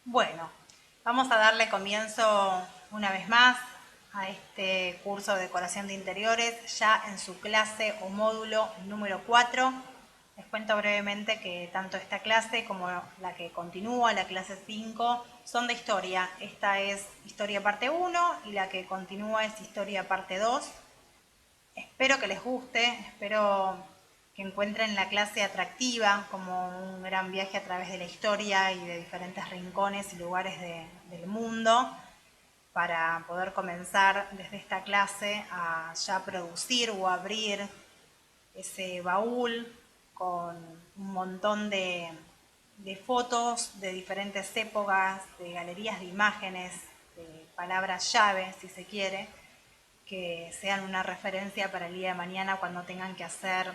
Bueno, vamos a darle comienzo una vez más a este curso de decoración de interiores, ya en su clase o módulo número 4. Les cuento brevemente que tanto esta clase como la que continúa, la clase 5, son de historia. Esta es historia parte 1 y la que continúa es historia parte 2. Espero que les guste, espero que encuentren la clase atractiva como un gran viaje a través de la historia y de diferentes rincones y lugares del mundo para poder comenzar desde esta clase a ya producir o abrir ese baúl con un montón de fotos de diferentes épocas, de galerías de imágenes, de palabras llave, si se quiere, que sean una referencia para el día de mañana cuando tengan que hacer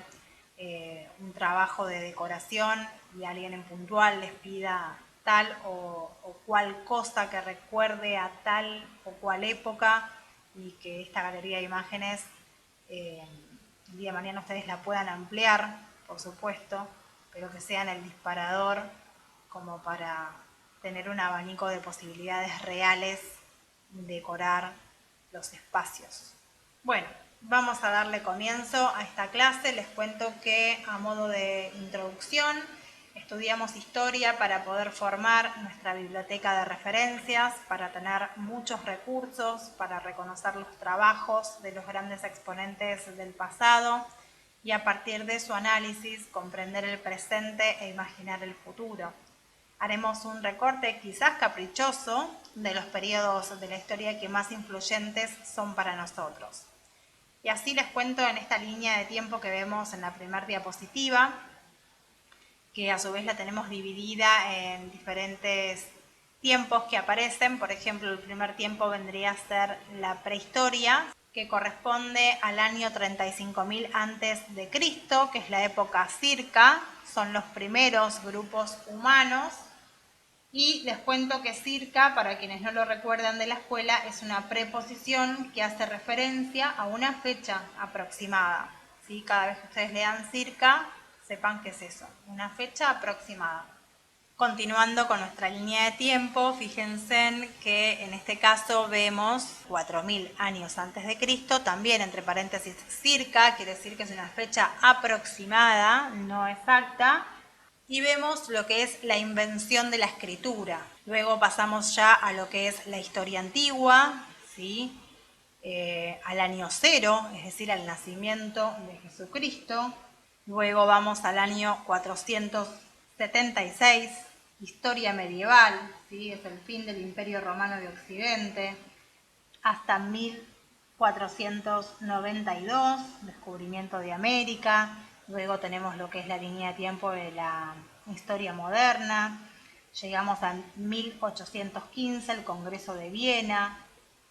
un trabajo de decoración y alguien en puntual les pida tal o cual cosa que recuerde a tal o cual época y que esta galería de imágenes el día de mañana ustedes la puedan ampliar, por supuesto, pero que sean el disparador como para tener un abanico de posibilidades reales de decorar los espacios. Bueno, vamos a darle comienzo a esta clase. Les cuento que a modo de introducción estudiamos historia para poder formar nuestra biblioteca de referencias, para tener muchos recursos, para reconocer los trabajos de los grandes exponentes del pasado y a partir de su análisis comprender el presente e imaginar el futuro. Haremos un recorte quizás caprichoso de los periodos de la historia que más influyentes son para nosotros. Y así les cuento en esta línea de tiempo que vemos en la primera diapositiva, que a su vez la tenemos dividida en diferentes tiempos que aparecen. Por ejemplo, el primer tiempo vendría a ser la prehistoria, que corresponde al año 35.000 antes de Cristo, que es la época circa, son los primeros grupos humanos. Y les cuento que circa, para quienes no lo recuerdan de la escuela, es una preposición que hace referencia a una fecha aproximada. ¿Sí? Cada vez que ustedes lean circa, sepan qué es eso, una fecha aproximada. Continuando con nuestra línea de tiempo, fíjense en que en este caso vemos 4.000 años antes de Cristo, también entre paréntesis circa, quiere decir que es una fecha aproximada, no exacta, y vemos lo que es la invención de la escritura. Luego pasamos ya a lo que es la historia antigua, ¿sí? Al año 0, es decir, al nacimiento de Jesucristo. Luego vamos al año 476, historia medieval, ¿sí? Es el fin del Imperio Romano de Occidente, hasta 1492, descubrimiento de América. Luego tenemos lo que es la línea de tiempo de la historia moderna. Llegamos a 1815, el Congreso de Viena,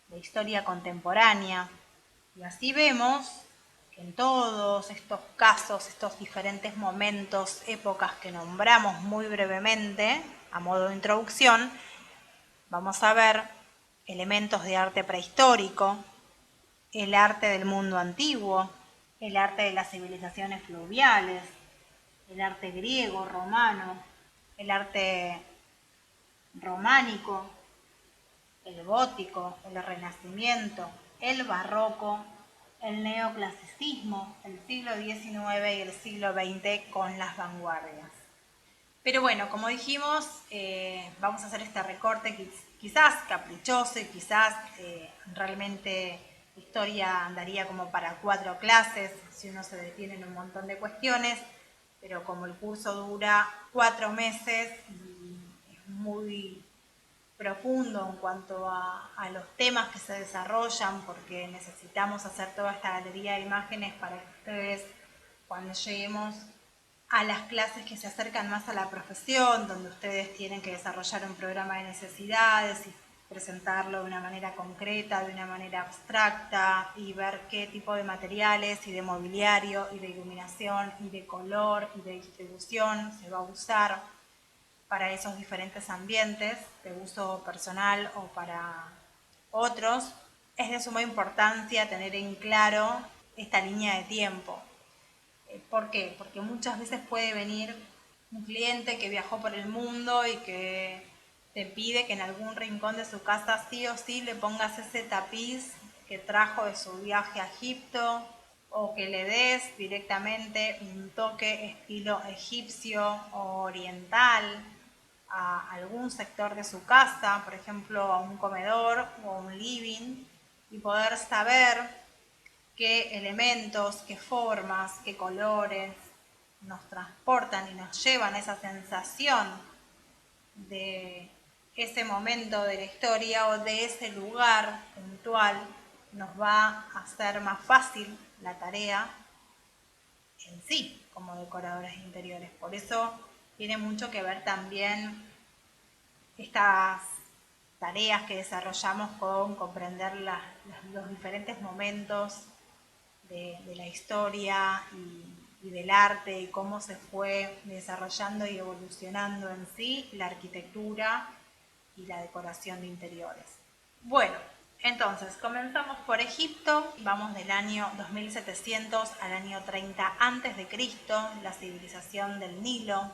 la historia contemporánea. Y así vemos que en todos estos casos, estos diferentes momentos, épocas que nombramos muy brevemente, a modo de introducción, vamos a ver elementos de arte prehistórico, el arte del mundo antiguo, el arte de las civilizaciones fluviales, el arte griego, romano, el arte románico, el gótico, el renacimiento, el barroco, el neoclasicismo, el siglo XIX y el siglo XX con las vanguardias. Pero bueno, como dijimos, vamos a hacer este recorte quizás caprichoso y quizás realmente historia andaría como para 4 clases si uno se detiene en un montón de cuestiones, pero como el curso dura 4 meses y es muy profundo en cuanto a los temas que se desarrollan, porque necesitamos hacer toda esta galería de imágenes para que ustedes, cuando lleguemos a las clases que se acercan más a la profesión, donde ustedes tienen que desarrollar un programa de necesidades y presentarlo de una manera concreta, de una manera abstracta y ver qué tipo de materiales y de mobiliario y de iluminación y de color y de distribución se va a usar para esos diferentes ambientes de uso personal o para otros. Es de suma importancia tener en claro esta línea de tiempo. ¿Por qué? Porque muchas veces puede venir un cliente que viajó por el mundo y que te pide que en algún rincón de su casa sí o sí le pongas ese tapiz que trajo de su viaje a Egipto, o que le des directamente un toque estilo egipcio o oriental a algún sector de su casa, por ejemplo a un comedor o a un living, y poder saber qué elementos, qué formas, qué colores nos transportan y nos llevan a esa sensación de ese momento de la historia o de ese lugar puntual, nos va a hacer más fácil la tarea en sí como decoradores de interiores. Por eso tiene mucho que ver también estas tareas que desarrollamos con comprender los diferentes momentos de la historia y del arte y cómo se fue desarrollando y evolucionando en sí la arquitectura y la decoración de interiores. Bueno, entonces comenzamos por Egipto, vamos del año 2700 al año 30 a.C., la civilización del Nilo.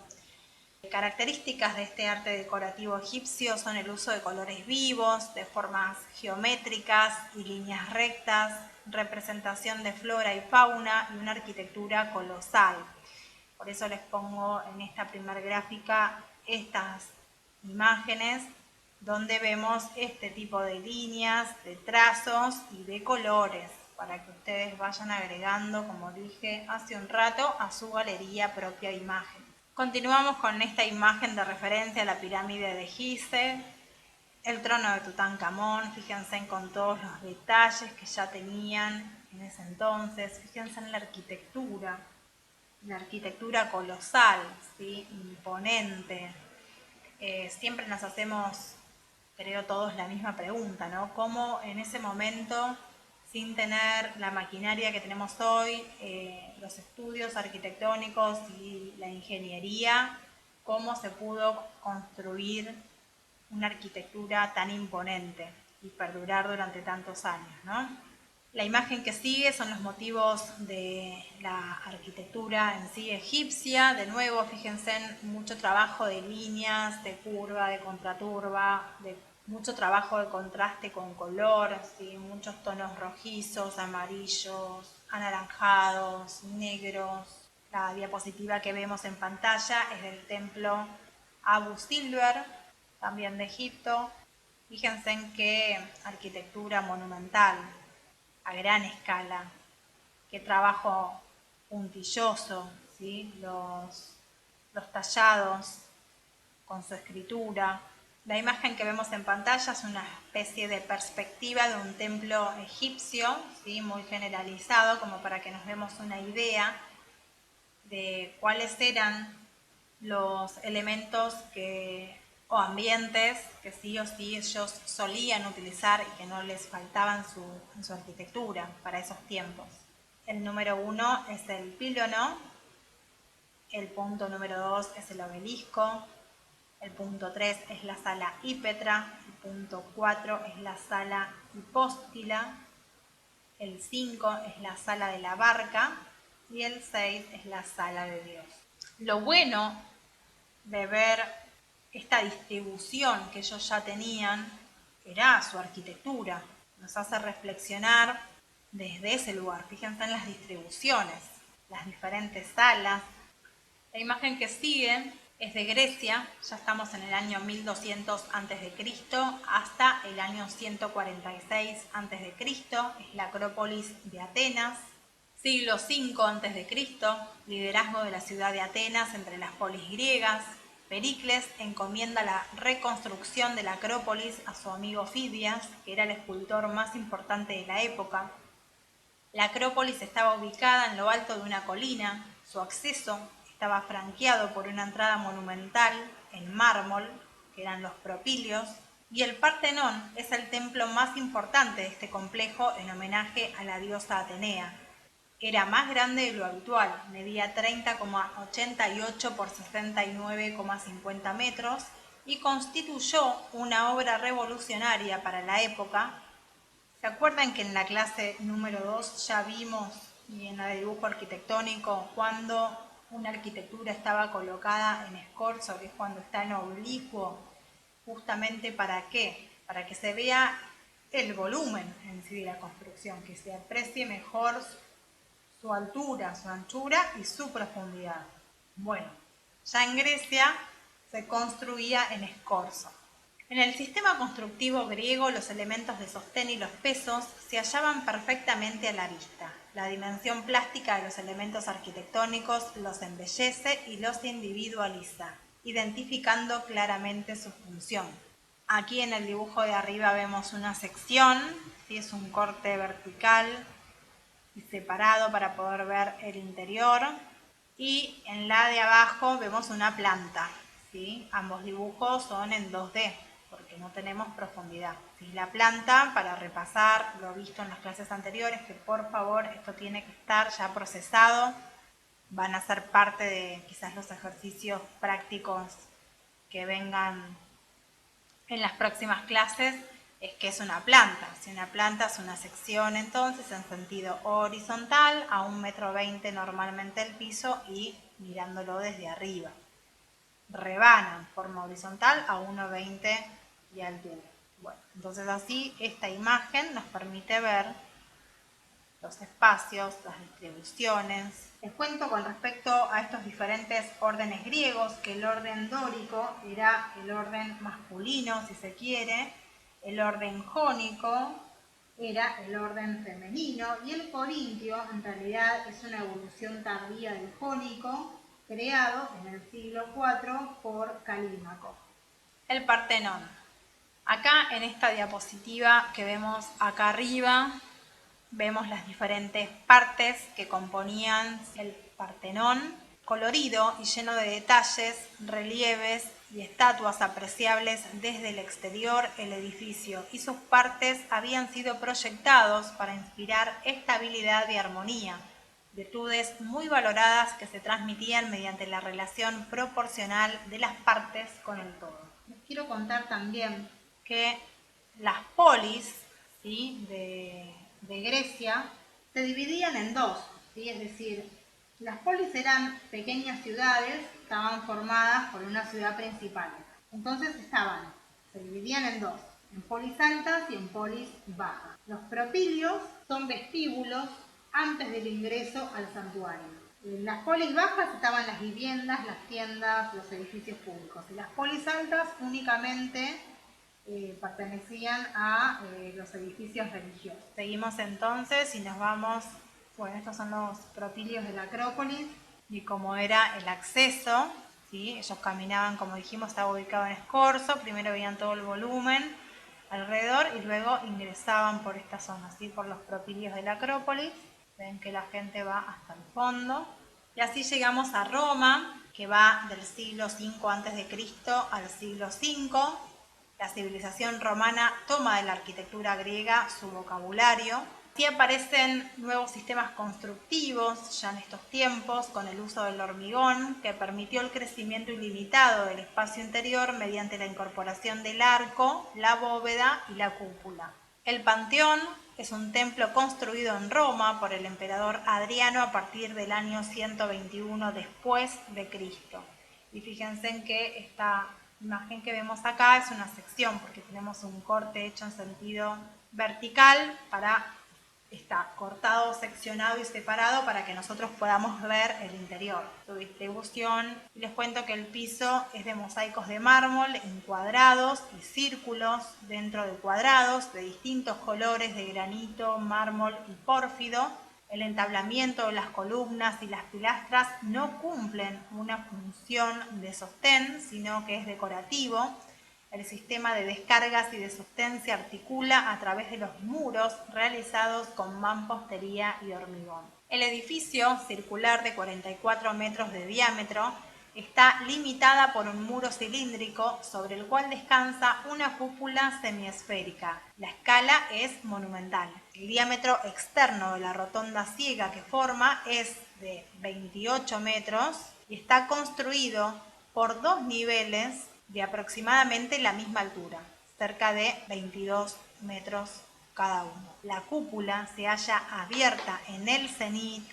Características de este arte decorativo egipcio son el uso de colores vivos, de formas geométricas y líneas rectas, representación de flora y fauna y una arquitectura colosal. Por eso les pongo en esta primera gráfica estas imágenes donde vemos este tipo de líneas, de trazos y de colores para que ustedes vayan agregando, como dije hace un rato, a su galería propia imagen. Continuamos con esta imagen de referencia a la pirámide de Gizeh, el trono de Tutankamón. Fíjense con todos los detalles que ya tenían en ese entonces. Fíjense en la arquitectura colosal, ¿sí? Imponente. Siempre nos hacemos, creo todos, la misma pregunta, ¿no? ¿Cómo en ese momento, sin tener la maquinaria que tenemos hoy, los estudios arquitectónicos y la ingeniería, cómo se pudo construir una arquitectura tan imponente y perdurar durante tantos años, ¿no? La imagen que sigue son los motivos de la arquitectura en sí egipcia. De nuevo, fíjense en mucho trabajo de líneas, de curva, de contraturba, de mucho trabajo de contraste con color, ¿sí? Muchos tonos rojizos, amarillos, anaranjados, negros. La diapositiva que vemos en pantalla es del templo Abu Silver, también de Egipto. Fíjense en qué arquitectura monumental, a gran escala, qué trabajo puntilloso, ¿sí? Los tallados con su escritura. La imagen que vemos en pantalla es una especie de perspectiva de un templo egipcio, ¿sí? Muy generalizado, como para que nos demos una idea de cuáles eran los elementos o ambientes que sí o sí ellos solían utilizar y que no les faltaban en su arquitectura para esos tiempos. El número 1 es el pílono, el punto número 2 es el obelisco, el punto 3 es la sala hípetra, el punto 4 es la sala hipóstila, el 5 es la sala de la barca y el 6 es la sala de Dios. Lo bueno de ver esta distribución que ellos ya tenían era su arquitectura. Nos hace reflexionar desde ese lugar. Fíjense en las distribuciones, las diferentes salas. La imagen que sigue es de Grecia. Ya estamos en el año 1200 a.C. hasta el año 146 a.C. Es la Acrópolis de Atenas. Siglo V a.C., liderazgo de la ciudad de Atenas entre las polis griegas. Pericles encomienda la reconstrucción de la Acrópolis a su amigo Fidias, que era el escultor más importante de la época. La Acrópolis estaba ubicada en lo alto de una colina. Su acceso estaba franqueado por una entrada monumental en mármol, que eran los propilios, y el Partenón es el templo más importante de este complejo en homenaje a la diosa Atenea. Era más grande de lo habitual, medía 30,88 por 69,50 metros y constituyó una obra revolucionaria para la época. ¿Se acuerdan que en la clase número 2 ya vimos, y en la de dibujo arquitectónico, cuando una arquitectura estaba colocada en escorzo, que es cuando está en oblicuo? justamente ¿para qué? Para que se vea el volumen en sí de la construcción, que se aprecie mejor su altura, su anchura y su profundidad. Bueno, ya en Grecia se construía en escorzo. En el sistema constructivo griego, los elementos de sostén y los pesos se hallaban perfectamente a la vista. La dimensión plástica de los elementos arquitectónicos los embellece y los individualiza, identificando claramente su función. Aquí en el dibujo de arriba vemos una sección, ¿sí? Es un corte vertical y separado para poder ver el interior. Y en la de abajo vemos una planta, ¿sí? Ambos dibujos son en 2D porque no tenemos profundidad, ¿sí? La planta, para repasar lo visto en las clases anteriores, que por favor esto tiene que estar ya procesado, van a ser parte de quizás los ejercicios prácticos que vengan en las próximas clases, es que es una planta. Si una planta es una sección, entonces en sentido horizontal a 1,20 m normalmente el piso y mirándolo desde arriba. Rebana en forma horizontal a 1,20 m de altura. Bueno, entonces así esta imagen nos permite ver los espacios, las distribuciones. Les cuento con respecto a estos diferentes órdenes griegos que el orden dórico era el orden masculino, si se quiere, el orden jónico era el orden femenino y el corintio en realidad es una evolución tardía del jónico creado en el siglo IV por Calímaco. El Partenón. Acá en esta diapositiva que vemos acá arriba, vemos las diferentes partes que componían el Partenón, colorido y lleno de detalles, relieves y estatuas apreciables desde el exterior. El edificio y sus partes habían sido proyectados para inspirar estabilidad y armonía, virtudes muy valoradas que se transmitían mediante la relación proporcional de las partes con el todo. Les quiero contar también que las polis, ¿sí?, de Grecia se dividían en dos, ¿sí? Es decir, las polis eran pequeñas ciudades, estaban formadas por una ciudad principal. Entonces se dividían en dos, en polis altas y en polis bajas. Los propilios son vestíbulos antes del ingreso al santuario. En las polis bajas estaban las viviendas, las tiendas, los edificios públicos. Y las polis altas únicamente pertenecían a los edificios religiosos. Seguimos entonces y nos vamos, bueno, estos son los propilios de la Acrópolis y cómo era el acceso, ¿sí? Ellos caminaban, como dijimos, estaba ubicado en escorzo, primero veían todo el volumen alrededor y luego ingresaban por esta zona, ¿sí?, por los propilios de la Acrópolis. Ven que la gente va hasta el fondo. Y así llegamos a Roma, que va del siglo V a.C. al siglo V. La civilización romana toma de la arquitectura griega su vocabulario. Sí aparecen nuevos sistemas constructivos ya en estos tiempos, con el uso del hormigón, que permitió el crecimiento ilimitado del espacio interior mediante la incorporación del arco, la bóveda y la cúpula. El Panteón es un templo construido en Roma por el emperador Adriano a partir del año 121 después de Cristo. Y fíjense en que esta imagen que vemos acá es una sección porque tenemos un corte hecho en sentido vertical está cortado, seccionado y separado para que nosotros podamos ver el interior, su distribución. Y les cuento que el piso es de mosaicos de mármol en cuadrados y círculos dentro de cuadrados de distintos colores de granito, mármol y pórfido. El entablamiento de las columnas y las pilastras no cumplen una función de sostén, sino que es decorativo. El sistema de descargas y de sostén se articula a través de los muros realizados con mampostería y hormigón. El edificio, circular de 44 metros de diámetro, está limitada por un muro cilíndrico sobre el cual descansa una cúpula semiesférica. La escala es monumental. El diámetro externo de la rotonda ciega que forma es de 28 metros y está construido por dos niveles de aproximadamente la misma altura, cerca de 22 metros cada uno. La cúpula se halla abierta en el cenit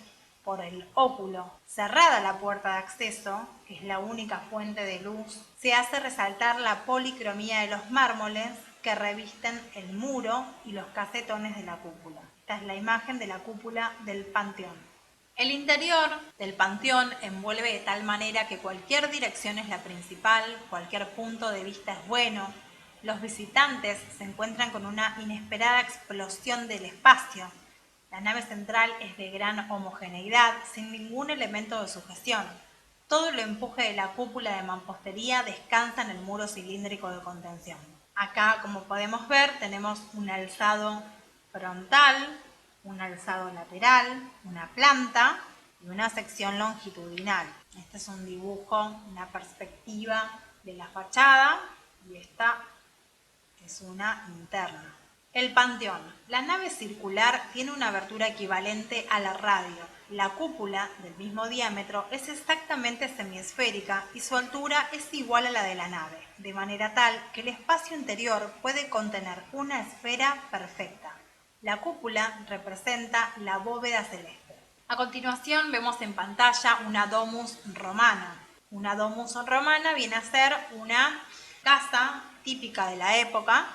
por el óculo. Cerrada la puerta de acceso, que es la única fuente de luz, se hace resaltar la policromía de los mármoles que revisten el muro y los casetones de la cúpula. Esta es la imagen de la cúpula del panteón. El interior del panteón envuelve de tal manera que cualquier dirección es la principal, cualquier punto de vista es bueno. Los visitantes se encuentran con una inesperada explosión del espacio. La nave central es de gran homogeneidad, sin ningún elemento de sujeción. Todo el empuje de la cúpula de mampostería descansa en el muro cilíndrico de contención. Acá, como podemos ver, tenemos un alzado frontal, un alzado lateral, una planta y una sección longitudinal. Este es un dibujo, una perspectiva de la fachada y esta es una interna. El panteón. La nave circular tiene una abertura equivalente a la radio. La cúpula, del mismo diámetro, es exactamente semiesférica y su altura es igual a la de la nave, de manera tal que el espacio interior puede contener una esfera perfecta. La cúpula representa la bóveda celeste. A continuación vemos en pantalla una domus romana. Una domus romana viene a ser una casa típica de la época.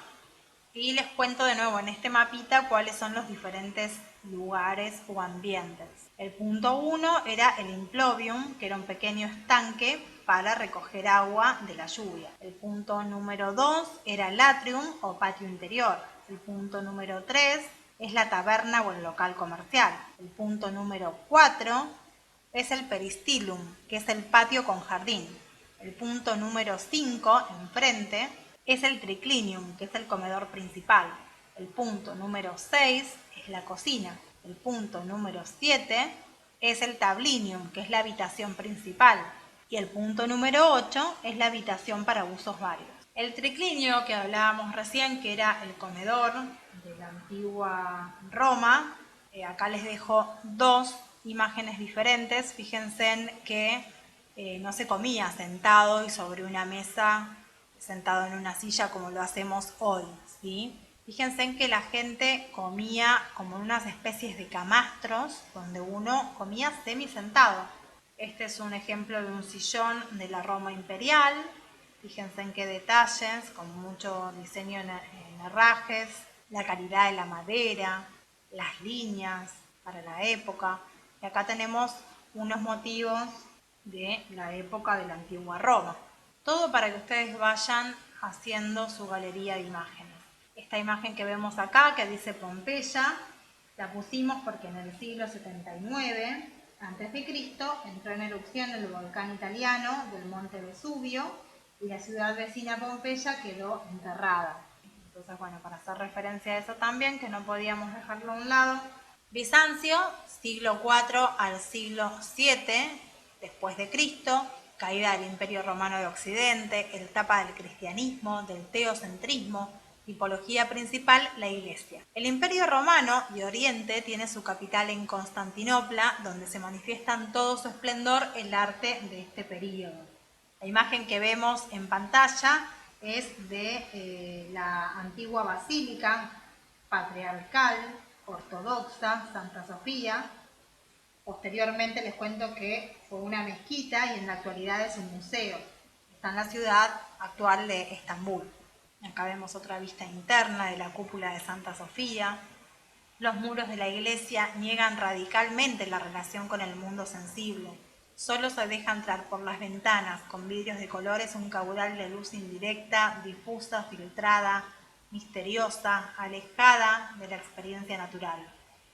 Y les cuento de nuevo en este mapita cuáles son los diferentes lugares o ambientes. El punto 1 era el implovium, que era un pequeño estanque para recoger agua de la lluvia. El punto número 2 era el atrium o patio interior. El punto número 3 es la taberna o el local comercial. El punto número 4 es el peristilum, que es el patio con jardín. El punto número 5, enfrente, es el triclinium, que es el comedor principal. El punto número 6 es la cocina. El punto número 7 es el tablinium, que es la habitación principal. Y el punto número 8 es la habitación para usos varios. El triclinio que hablábamos recién, que era el comedor de la antigua Roma, acá les dejo dos imágenes diferentes. Fíjense en que no se comía sentado y sobre una mesa, sentado en una silla como lo hacemos hoy, ¿sí? Fíjense en que la gente comía como en unas especies de camastros donde uno comía semisentado. Este es un ejemplo de un sillón de la Roma imperial. Fíjense en qué detalles, con mucho diseño en herrajes, la calidad de la madera, las líneas para la época. Y acá tenemos unos motivos de la época de la antigua Roma. Todo para que ustedes vayan haciendo su galería de imágenes. Esta imagen que vemos acá, que dice Pompeya, la pusimos porque en el siglo 79 a.C. entró en erupción el volcán italiano del monte Vesubio y la ciudad vecina Pompeya quedó enterrada. Entonces, bueno, para hacer referencia a eso también, que no podíamos dejarlo a un lado. Bizancio, siglo IV al siglo VII después de Cristo, caída del Imperio Romano de Occidente, etapa del cristianismo, del teocentrismo, tipología principal, la Iglesia. El Imperio Romano de Oriente tiene su capital en Constantinopla, donde se manifiesta en todo su esplendor el arte de este período. La imagen que vemos en pantalla es de la antigua basílica patriarcal, ortodoxa, Santa Sofía. Posteriormente les cuento que fue una mezquita y en la actualidad es un museo. Está en la ciudad actual de Estambul. Acá vemos otra vista interna de la cúpula de Santa Sofía. Los muros de la iglesia niegan radicalmente la relación con el mundo sensible. Solo se deja entrar por las ventanas, con vidrios de colores, un caudal de luz indirecta, difusa, filtrada, misteriosa, alejada de la experiencia natural.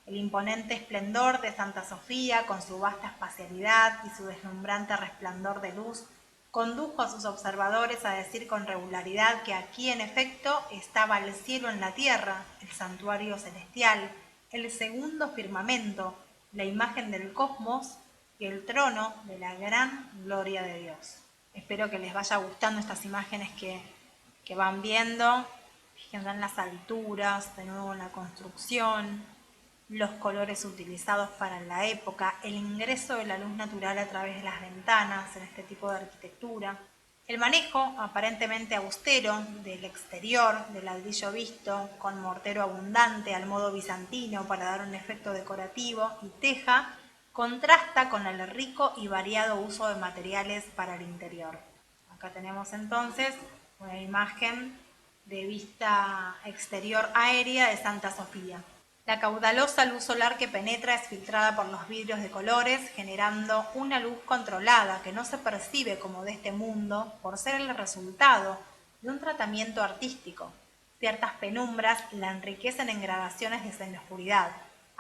El imponente esplendor de Santa Sofía, con su vasta espacialidad y su deslumbrante resplandor de luz, condujo a sus observadores a decir con regularidad que aquí en efecto estaba el cielo en la tierra, el santuario celestial, el segundo firmamento, la imagen del cosmos y el trono de la gran gloria de Dios. Espero que les vaya gustando estas imágenes que van viendo. Fíjense en las alturas, de nuevo en la construcción, los colores utilizados para la época, el ingreso de la luz natural a través de las ventanas en este tipo de arquitectura, el manejo aparentemente austero del exterior, del ladrillo visto, con mortero abundante al modo bizantino para dar un efecto decorativo y teja contrasta con el rico y variado uso de materiales para el interior. Acá tenemos entonces una imagen de vista exterior aérea de Santa Sofía. La caudalosa luz solar que penetra es filtrada por los vidrios de colores, generando una luz controlada que no se percibe como de este mundo por ser el resultado de un tratamiento artístico. Ciertas penumbras la enriquecen en gradaciones de semioscuridad.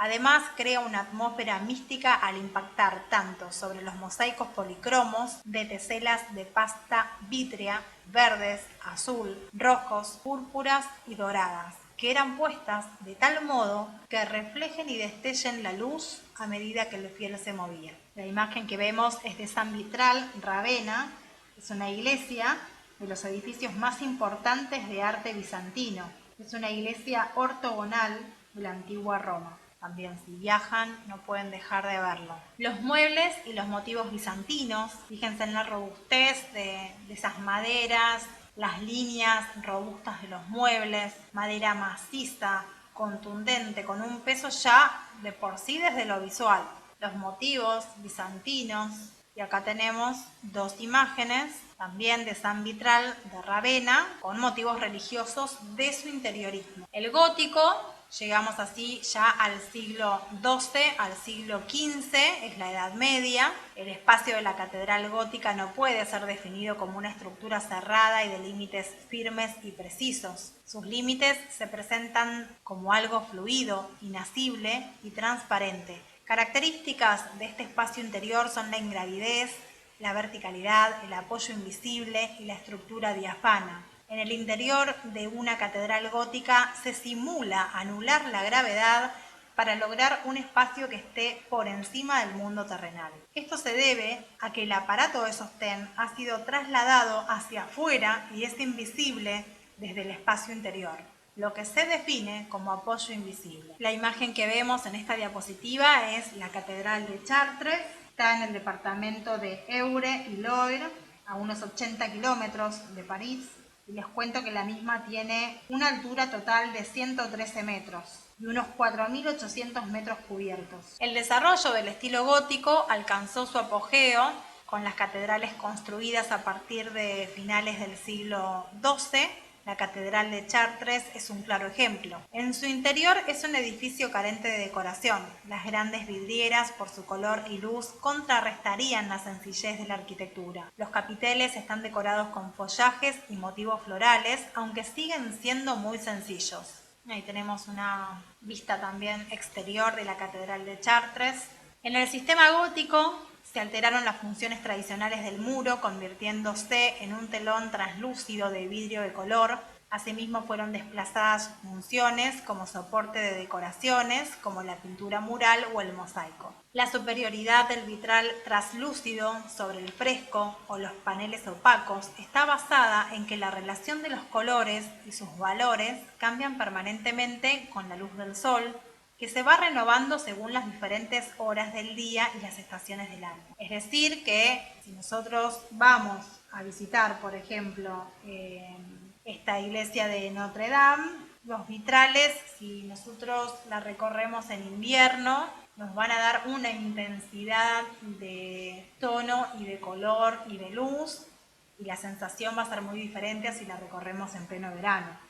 Además, crea una atmósfera mística al impactar tanto sobre los mosaicos policromos de teselas de pasta vítrea, verdes, azul, rojos, púrpuras y doradas, que eran puestas de tal modo que reflejen y destellen la luz a medida que el fiel se movía. La imagen que vemos es de San Vitral, Ravenna, es una iglesia de los edificios más importantes de arte bizantino. Es una iglesia ortogonal de la antigua Roma. También si viajan no pueden dejar de verlo. Los muebles y los motivos bizantinos, fíjense en la robustez de esas maderas, las líneas robustas de los muebles, madera maciza, contundente, con un peso ya de por sí desde lo visual. Los motivos bizantinos, y acá tenemos dos imágenes también de San Vitral de Ravenna con motivos religiosos de su interiorismo. El gótico, llegamos así ya al siglo XII, al siglo XV, es la Edad Media. El espacio de la catedral gótica no puede ser definido como una estructura cerrada y de límites firmes y precisos. Sus límites se presentan como algo fluido, inacible y transparente. Características de este espacio interior son la ingravidez, la verticalidad, el apoyo invisible y la estructura diáfana. En el interior de una catedral gótica se simula anular la gravedad para lograr un espacio que esté por encima del mundo terrenal. Esto se debe a que el aparato de sostén ha sido trasladado hacia afuera y es invisible desde el espacio interior, lo que se define como apoyo invisible. La imagen que vemos en esta diapositiva es la Catedral de Chartres, está en el departamento de Eure y Loire, a unos 80 kilómetros de París, y les cuento que la misma tiene una altura total de 113 metros y unos 4.800 metros cubiertos. El desarrollo del estilo gótico alcanzó su apogeo con las catedrales construidas a partir de finales del siglo XII. La Catedral de Chartres es un claro ejemplo. En su interior es un edificio carente de decoración. Las grandes vidrieras, por su color y luz, contrarrestarían la sencillez de la arquitectura. Los capiteles están decorados con follajes y motivos florales, aunque siguen siendo muy sencillos. Ahí tenemos una vista también exterior de la Catedral de Chartres. En el sistema gótico se alteraron las funciones tradicionales del muro, convirtiéndose en un telón translúcido de vidrio de color. Asimismo fueron desplazadas funciones como soporte de decoraciones, como la pintura mural o el mosaico. La superioridad del vitral translúcido sobre el fresco o los paneles opacos está basada en que la relación de los colores y sus valores cambian permanentemente con la luz del sol, que se va renovando según las diferentes horas del día y las estaciones del año. Es decir, que si nosotros vamos a visitar, por ejemplo, esta iglesia de Notre Dame, los vitrales, si nosotros la recorremos en invierno, nos van a dar una intensidad de tono y de color y de luz, y la sensación va a ser muy diferente a si la recorremos en pleno verano.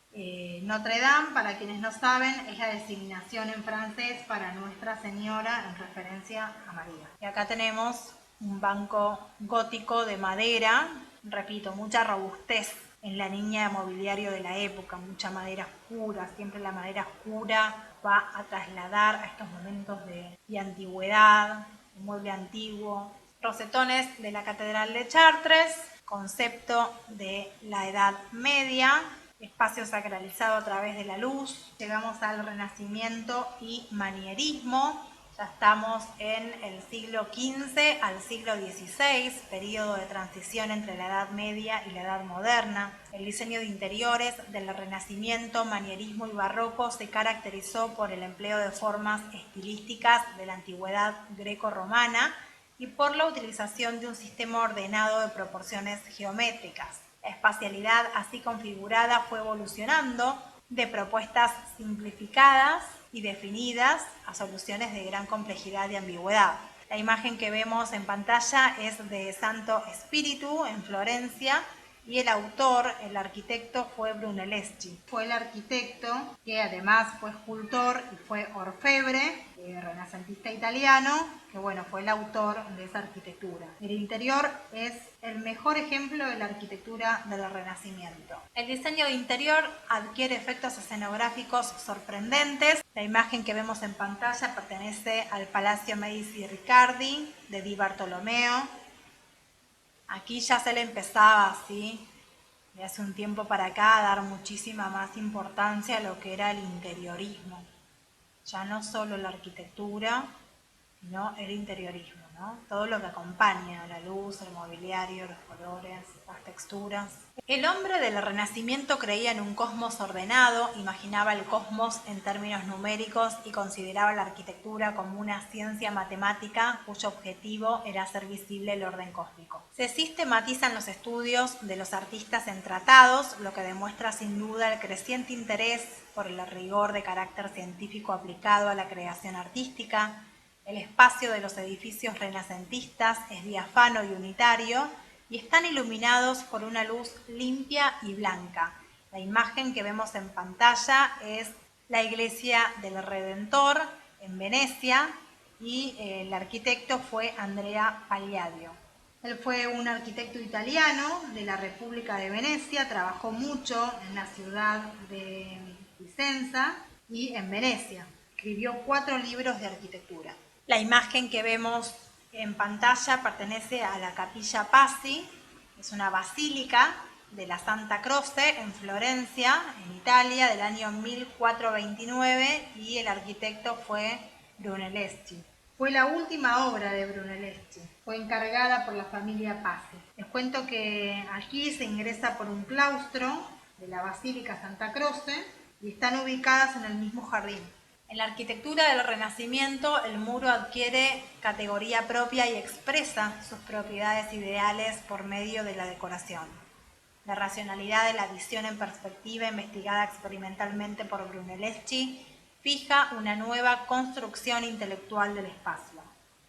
Notre Dame, para quienes no saben, es la designación en francés para Nuestra Señora en referencia a María. Y acá tenemos un banco gótico de madera, repito, mucha robustez en la línea de mobiliario de la época, mucha madera oscura, siempre la madera oscura va a trasladar a estos momentos de antigüedad, un mueble antiguo. Rosetones de la Catedral de Chartres, concepto de la Edad Media, espacio sacralizado a través de la luz. Llegamos al Renacimiento y manierismo. Ya estamos en el siglo XV al siglo XVI, periodo de transición entre la Edad Media y la Edad Moderna. El diseño de interiores del Renacimiento, manierismo y barroco se caracterizó por el empleo de formas estilísticas de la antigüedad greco-romana y por la utilización de un sistema ordenado de proporciones geométricas. La espacialidad así configurada fue evolucionando de propuestas simplificadas y definidas a soluciones de gran complejidad y ambigüedad. La imagen que vemos en pantalla es de Santo Espíritu en Florencia y el autor, el arquitecto, fue Brunelleschi. Fue el arquitecto que además fue escultor y fue orfebre, renacentista italiano, que bueno, fue el autor de esa arquitectura. El interior es el mejor ejemplo de la arquitectura del Renacimiento. El diseño de interior adquiere efectos escenográficos sorprendentes. La imagen que vemos en pantalla pertenece al Palacio Medici Riccardi de Di Bartolomeo. Aquí ya se le empezaba, ¿sí?, de hace un tiempo para acá, a dar muchísima más importancia a lo que era el interiorismo. Ya no solo la arquitectura, sino el interiorismo, ¿no? Todo lo que acompaña, la luz, el mobiliario, los colores, las texturas. El hombre del Renacimiento creía en un cosmos ordenado, imaginaba el cosmos en términos numéricos y consideraba la arquitectura como una ciencia matemática cuyo objetivo era hacer visible el orden cósmico. Se sistematizan los estudios de los artistas en tratados, lo que demuestra sin duda el creciente interés por el rigor de carácter científico aplicado a la creación artística. El espacio de los edificios renacentistas es diáfano y unitario y están iluminados por una luz limpia y blanca. La imagen que vemos en pantalla es la iglesia del Redentor en Venecia y el arquitecto fue Andrea Palladio. Él fue un arquitecto italiano de la República de Venecia, trabajó mucho en la ciudad de Vicenza y en Venecia. Escribió 4 libros de arquitectura. La imagen que vemos en pantalla pertenece a la Capilla Pazzi, es una basílica de la Santa Croce en Florencia, en Italia, del año 1429 y el arquitecto fue Brunelleschi. Fue la última obra de Brunelleschi, fue encargada por la familia Pazzi. Les cuento que aquí se ingresa por un claustro de la Basílica Santa Croce y están ubicadas en el mismo jardín. En la arquitectura del Renacimiento, el muro adquiere categoría propia y expresa sus propiedades ideales por medio de la decoración. La racionalidad de la visión en perspectiva, investigada experimentalmente por Brunelleschi, fija una nueva construcción intelectual del espacio.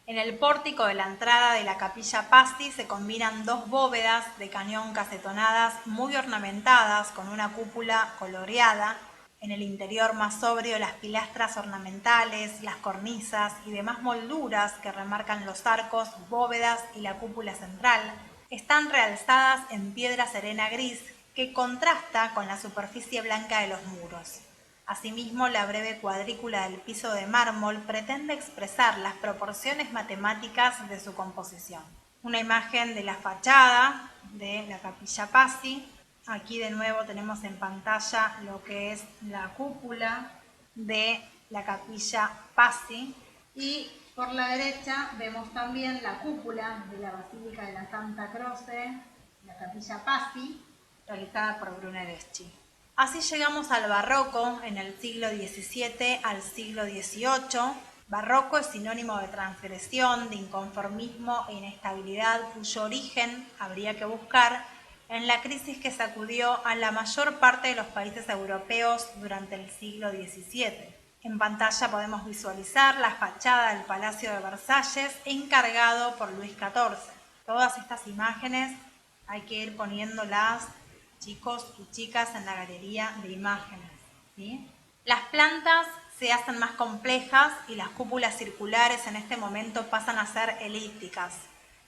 En el pórtico de la entrada de la Capilla Pazzi se combinan 2 bóvedas de cañón casetonadas muy ornamentadas con una cúpula coloreada. En el interior más sobrio, las pilastras ornamentales, las cornisas y demás molduras que remarcan los arcos, bóvedas y la cúpula central están realzadas en piedra serena gris que contrasta con la superficie blanca de los muros. Asimismo, la breve cuadrícula del piso de mármol pretende expresar las proporciones matemáticas de su composición. Una imagen de la fachada de la Capilla Pazzi. Aquí de nuevo tenemos en pantalla lo que es la cúpula de la Capilla Pazzi y por la derecha vemos también la cúpula de la Basílica de la Santa Croce, la Capilla Pazzi, realizada por Brunelleschi. Así llegamos al barroco en el siglo XVII al siglo XVIII. Barroco es sinónimo de transgresión, de inconformismo e inestabilidad, cuyo origen habría que buscar en la crisis que sacudió a la mayor parte de los países europeos durante el siglo XVII. En pantalla podemos visualizar la fachada del Palacio de Versalles encargado por Luis XIV. Todas estas imágenes hay que ir poniéndolas, chicos y chicas, en la galería de imágenes, ¿sí? Las plantas se hacen más complejas y las cúpulas circulares en este momento pasan a ser elípticas.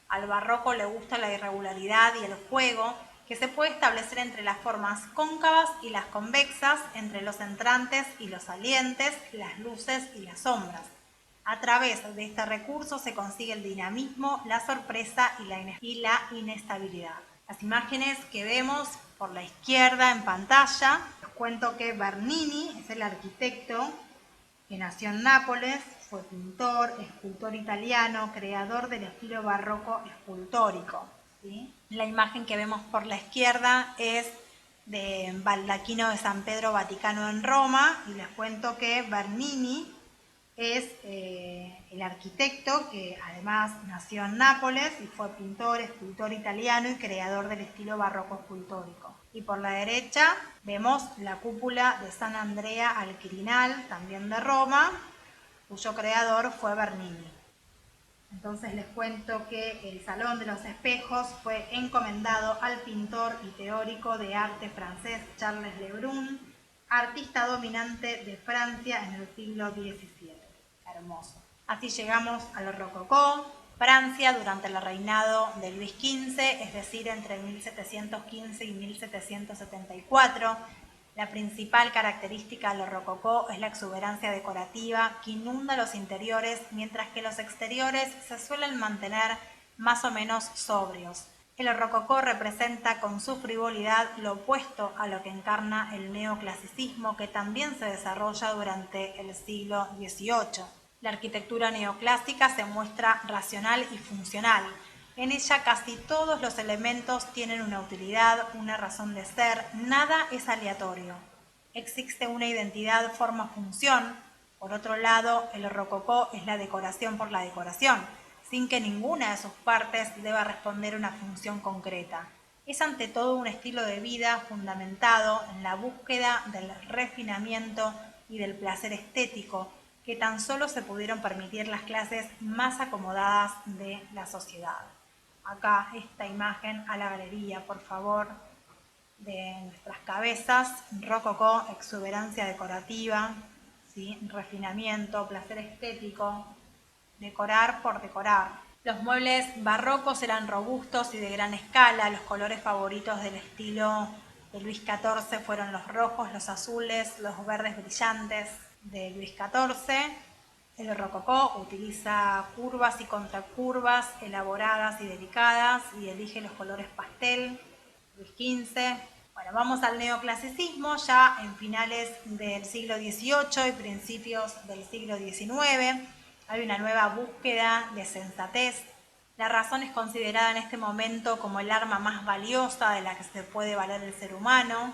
Al barroco le gusta la irregularidad y el juego que se puede establecer entre las formas cóncavas y las convexas, entre los entrantes y los salientes, las luces y las sombras. A través de este recurso se consigue el dinamismo, la sorpresa y la inestabilidad. Las imágenes que vemos por la izquierda en pantalla, les cuento que Bernini es el arquitecto que nació en Nápoles, fue pintor, escultor italiano, creador del estilo barroco escultórico, ¿sí? La imagen que vemos por la izquierda es de baldaquino de San Pedro Vaticano en Roma y les cuento que Bernini es el arquitecto que además nació en Nápoles y fue pintor, escultor italiano y creador del estilo barroco escultórico. Y por la derecha vemos la cúpula de San Andrea al Quirinal, también de Roma, cuyo creador fue Bernini. Entonces les cuento que el Salón de los Espejos fue encomendado al pintor y teórico de arte francés Charles Le Brun, artista dominante de Francia en el siglo XVII. Hermoso. Así llegamos al Rococó. Francia durante el reinado de Luis XV, es decir, entre 1715 y 1774, la principal característica del rococó es la exuberancia decorativa que inunda los interiores, mientras que los exteriores se suelen mantener más o menos sobrios. El rococó representa con su frivolidad lo opuesto a lo que encarna el neoclasicismo, que también se desarrolla durante el siglo XVIII. La arquitectura neoclásica se muestra racional y funcional. En ella casi todos los elementos tienen una utilidad, una razón de ser, nada es aleatorio. Existe una identidad forma-función. Por otro lado, el rococó es la decoración por la decoración, sin que ninguna de sus partes deba responder a una función concreta. Es ante todo un estilo de vida fundamentado en la búsqueda del refinamiento y del placer estético, que tan solo se pudieron permitir las clases más acomodadas de la sociedad. Acá esta imagen a la galería, por favor, de nuestras cabezas. Rococó, exuberancia decorativa, ¿sí? Refinamiento, placer estético, decorar por decorar. Los muebles barrocos eran robustos y de gran escala. Los colores favoritos del estilo de Luis XIV fueron los rojos, los azules, los verdes brillantes de Luis XIV. El rococó utiliza curvas y contracurvas elaboradas y delicadas y elige los colores pastel. Luis XV. Bueno, vamos al neoclasicismo ya en finales del siglo XVIII y principios del siglo XIX. Hay una nueva búsqueda de sensatez. La razón es considerada en este momento como el arma más valiosa de la que se puede valer el ser humano.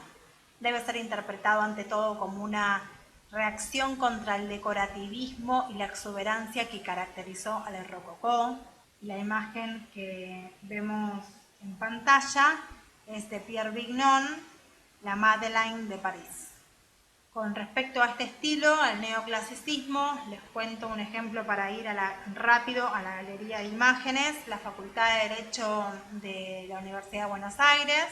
Debe ser interpretado ante todo como una reacción contra el decorativismo y la exuberancia que caracterizó al rococó. La imagen que vemos en pantalla es de Pierre Vignon, la Madeleine de París. Con respecto a este estilo, al neoclasicismo, les cuento un ejemplo para ir rápido a la galería de imágenes. La Facultad de Derecho de la Universidad de Buenos Aires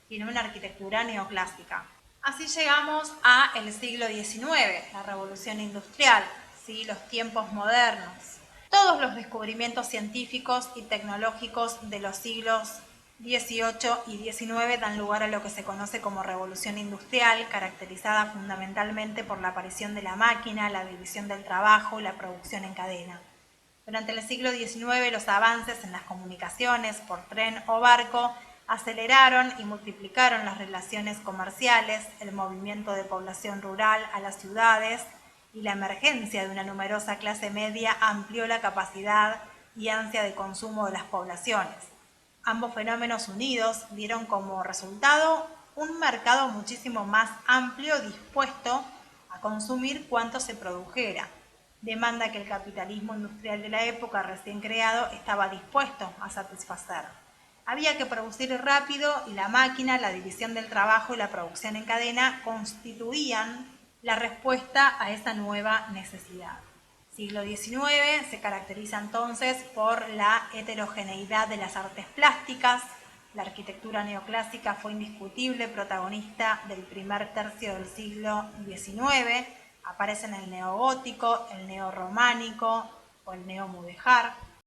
tiene una arquitectura neoclásica. Así llegamos al siglo XIX, la Revolución Industrial, ¿sí? Los tiempos modernos. Todos los descubrimientos científicos y tecnológicos de los siglos XVIII y XIX dan lugar a lo que se conoce como Revolución Industrial, caracterizada fundamentalmente por la aparición de la máquina, la división del trabajo y la producción en cadena. Durante el siglo XIX, los avances en las comunicaciones por tren o barco aceleraron y multiplicaron las relaciones comerciales, el movimiento de población rural a las ciudades y la emergencia de una numerosa clase media amplió la capacidad y ansia de consumo de las poblaciones. Ambos fenómenos unidos dieron como resultado un mercado muchísimo más amplio dispuesto a consumir cuanto se produjera, demanda que el capitalismo industrial de la época recién creado estaba dispuesto a satisfacer. Había que producir rápido y la máquina, la división del trabajo y la producción en cadena constituían la respuesta a esa nueva necesidad. Siglo XIX se caracteriza entonces por la heterogeneidad de las artes plásticas. La arquitectura neoclásica fue indiscutible protagonista del primer tercio del siglo XIX. Aparecen el neogótico, el neorrománico o el neomudéjar.